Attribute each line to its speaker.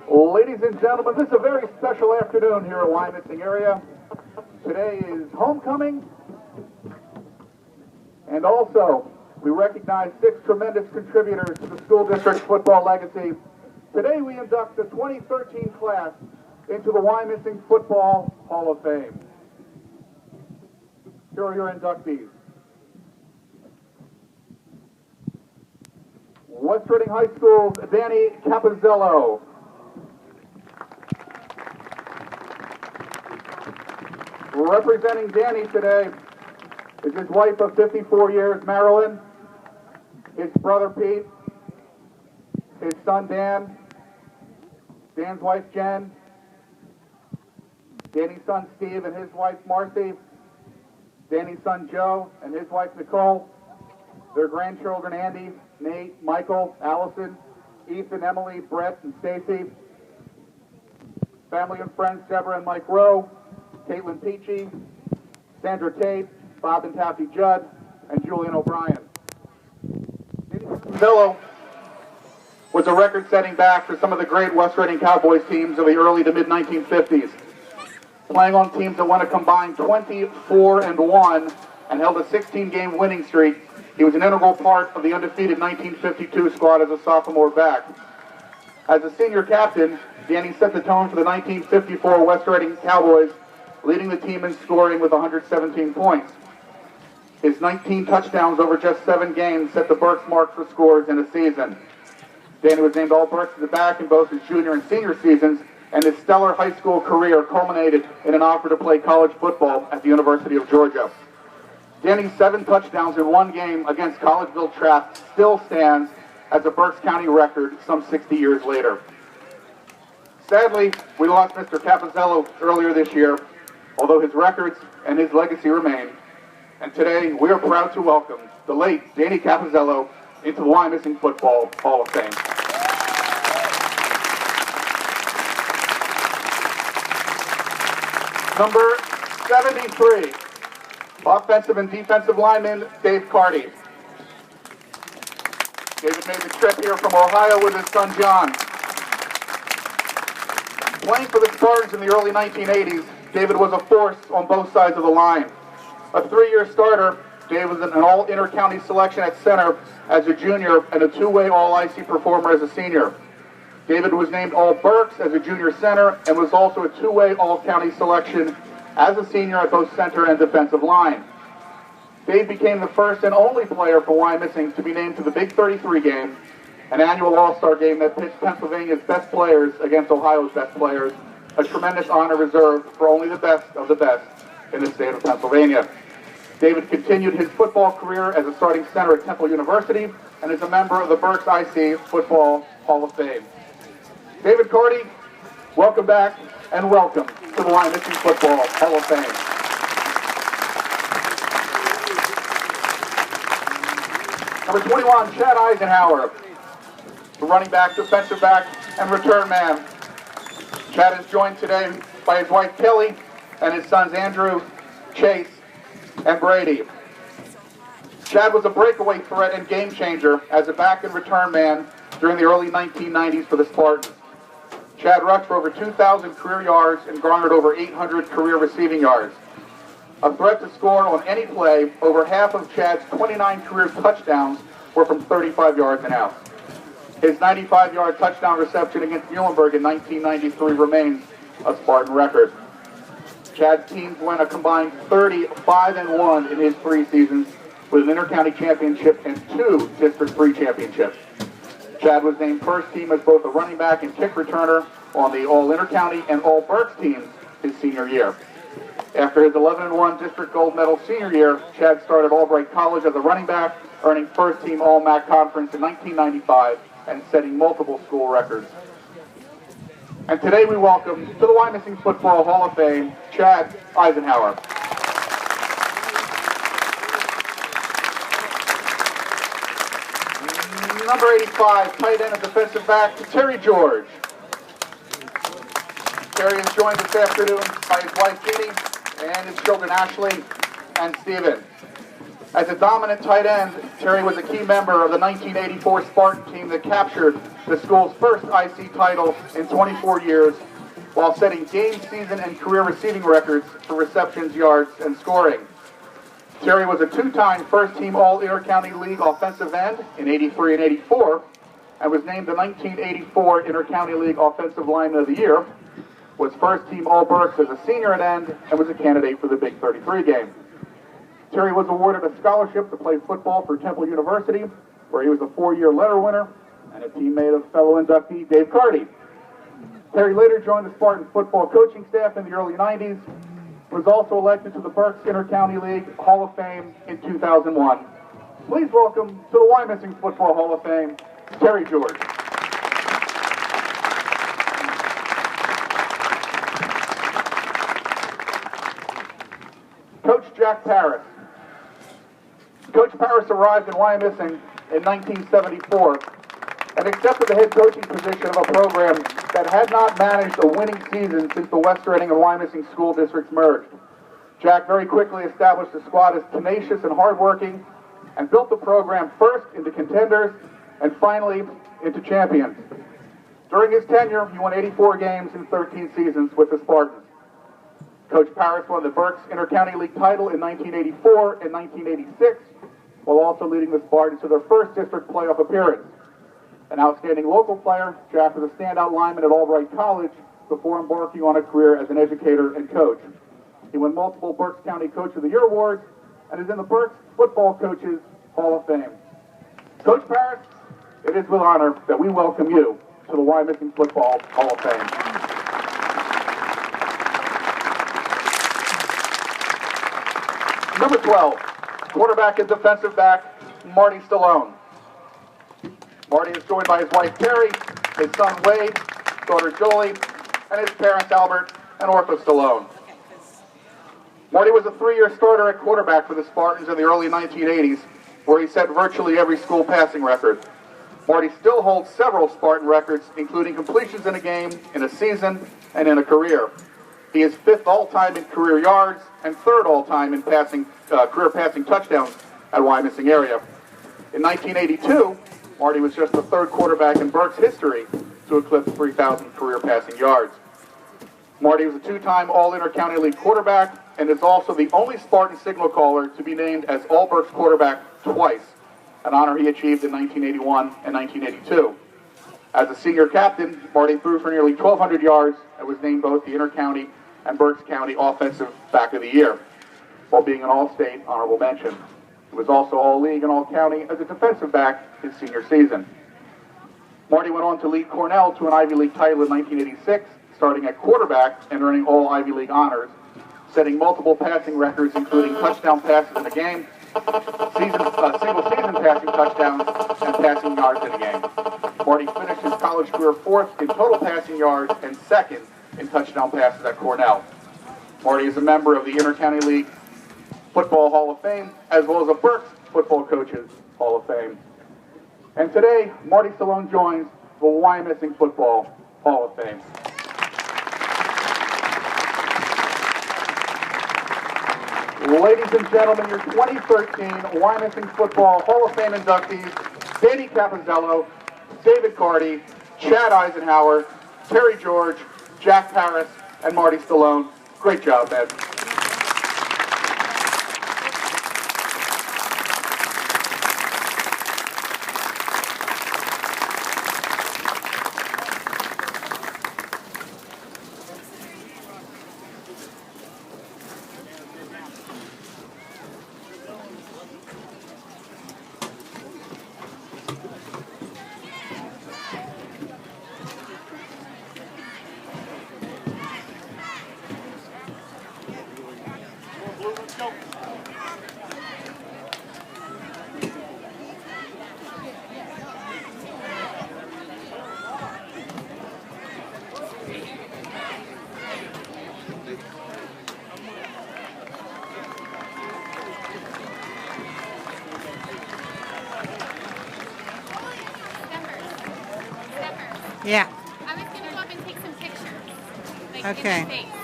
Speaker 1: Ladies and gentlemen, this is a very special afternoon here at Wyomissing area. Today is homecoming, and also we recognize 6 tremendous contributors to the school district's football legacy. Today we induct the 2013 class into the Wyomissing Football Hall of Fame. Here are your inductees. West Reading High School's Danny Capizzello. Representing Danny today is his wife of 54 years, Marilyn, his brother Pete, his son Dan, Dan's wife Jen, Danny's son Steve and his wife Marcy, Danny's son Joe and his wife Nicole, their grandchildren Andy, Nate, Michael, Allison, Ethan, Emily, Brett, and Stacy, family and friends Deborah and Mike Rowe, Caitlin Peachy, Sandra Tate, Bob and Taffy Judd, and Julian O'Brien. Capizzello was a record-setting back for some of the great West Reading Cowboys teams of the early to mid-1950s, playing on teams that won a combined 24-1 and held a 16-game winning streak. He was an integral part of the undefeated 1952 squad as a sophomore back. As a senior captain, Danny set the tone for the 1954 West Reading Cowboys, leading the team in scoring with 117 points. His 19 touchdowns over just 7 games set the Berks mark for scores in a season. Danny was named All-Berks as a back in both his junior and senior seasons, and his stellar high school career culminated in an offer to play college football at the University of Georgia. Danny's 7 touchdowns in 1 game against Collegeville Trapp still stands as a Berks County record some 60 years later. Sadly, we lost Mr. Capizzello earlier this year, although his records and his legacy remain. And today, we are proud to welcome the late Danny Capizzello into the Wyomissing Football Hall of Fame. Number 73, offensive and defensive lineman Dave Carty. David made the trip here from Ohio with his son John. Playing for the Spartans in the early 1980s, David was a force on both sides of the line. A 3-year starter, Dave was an all-inter-county selection at center as a junior and a 2-way all-IC performer as a senior. David was named All-Berks as a junior center and was also a 2-way all-county selection as a senior at both center and defensive line. Dave became the first and only player for Wyomissing to be named to the Big 33 game, an annual all-star game that pits Pennsylvania's best players against Ohio's best players, a tremendous honor reserved for only the best of the best in the state of Pennsylvania. David continued his football career as a starting center at Temple University and is a member of the Berks IC Football Hall of Fame. David Carty, welcome back and welcome to the Wyomissing Football Hall of Fame. Number 21, Chad Eisenhower, the running back, defensive back, and return man. Chad is joined today by his wife Kelly and his sons Andrew, Chase, and Brady. Chad was a breakaway threat and game changer as a back and return man during the early 1990s for the Spartans. Chad rushed for over 2,000 career yards and garnered over 800 career receiving yards. A threat to score on any play, over half of Chad's 29 career touchdowns were from 35 yards and out. His 95-yard touchdown reception against Muhlenberg in 1993 remains a Spartan record. Chad's teams won a combined 35-1 in his 3 seasons with an inter-county championship and 2 District 3 championships. Chad was named first team as both a running back and kick returner on the All-Inter-County and All-Berks teams his senior year. After his 11-1 District Gold Medal senior year, Chad started Albright College as a running back, earning first team All-MAC Conference in 1995 and setting multiple school records. And today we welcome to the Wyomissing Football Hall of Fame, Chad Eisenhower. Number 85, tight end and defensive back, Terry George. Terry is joined this afternoon by his wife Jeannie and his children Ashley and Stephen. As a dominant tight end, Terry was a key member of the 1984 Spartan team that captured the school's first IC title in 24 years while setting game, season, and career receiving records for receptions, yards, and scoring. Terry was a two-time first-team All-Inter-County League offensive end in '83 and '84 and was named the 1984 Inter-County League Offensive Lineman of the Year, was first-team All-Berks as a senior at end, and was a candidate for the Big 33 game. Terry was awarded a scholarship to play football for Temple University, where he was a 4-year letter winner and a teammate of fellow inductee Dave Carty. Terry later joined the Spartan football coaching staff in the early 90s, was also elected to the Berks Inter-County League Hall of Fame in 2001. Please welcome to the Wyomissing Football Hall of Fame, Terry George. Coach Jack Paris. Coach Paris arrived in Wyomissing in 1974 and accepted the head coaching position of a program that had not managed a winning season since the West Reading and Wyomissing school districts merged. Jack very quickly established the squad as tenacious and hardworking and built the program first into contenders and finally into champions. During his tenure, he won 84 games in 13 seasons with the Spartans. Coach Paris won the Berks Inter-County League title in 1984 and 1986, while also leading the Spartans to their first district playoff appearance. An outstanding local player, Jack was a standout lineman at Albright College before embarking on a career as an educator and coach. He won multiple Berks County Coach of the Year awards and is in the Berks Football Coaches Hall of Fame. Coach Paris, it is with honor that we welcome you to the Wyomissing Football Hall of Fame. Number 12, quarterback and defensive back, Marty Stallone. Marty is joined by his wife Terry, his son Wade, daughter Jolie, and his parents Albert and Orpha Stallone. Marty was a 3-year starter at quarterback for the Spartans in the early 1980s, where he set virtually every school passing record. Marty still holds several Spartan records, including completions in a game, in a season, and in a career. He is 5th all-time in career yards and 3rd all-time in career passing touchdowns at Wyomissing area. In 1982, Marty was just the 3rd quarterback in Berks history to eclipse 3,000 career passing yards. Marty was a 2-time All-Inter-County League quarterback and is also the only Spartan signal caller to be named as All-Berks quarterback twice, an honor he achieved in 1981 and 1982. As a senior captain, Marty threw for nearly 1,200 yards and was named both the Inter-County and Berks County Offensive Back of the Year, while being an All-State honorable mention. He was also All-League and All-County as a defensive back his senior season. Marty went on to lead Cornell to an Ivy League title in 1986, starting at quarterback and earning all Ivy League honors, setting multiple passing records including touchdown passes in a game, single-season passing touchdowns, and passing yards in a game. Marty finished his college career 4th in total passing yards and 2nd in touchdown passes at Cornell. Marty is a member of the Inter-County League Football Hall of Fame, as well as a Berks Football Coaches Hall of Fame. And today, Marty Stallone joins the Wyomissing Football Hall of Fame. Ladies and gentlemen, your 2013 Wyomissing Football Hall of Fame inductees, Danny Capizzello, David Carty, Chad Eisenhower, Terry George, Jack Paris, and Marty Stallone. Great job, man.
Speaker 2: Yeah.
Speaker 3: I was going to go up and take some pictures. Like,
Speaker 2: Okay.
Speaker 3: In the face.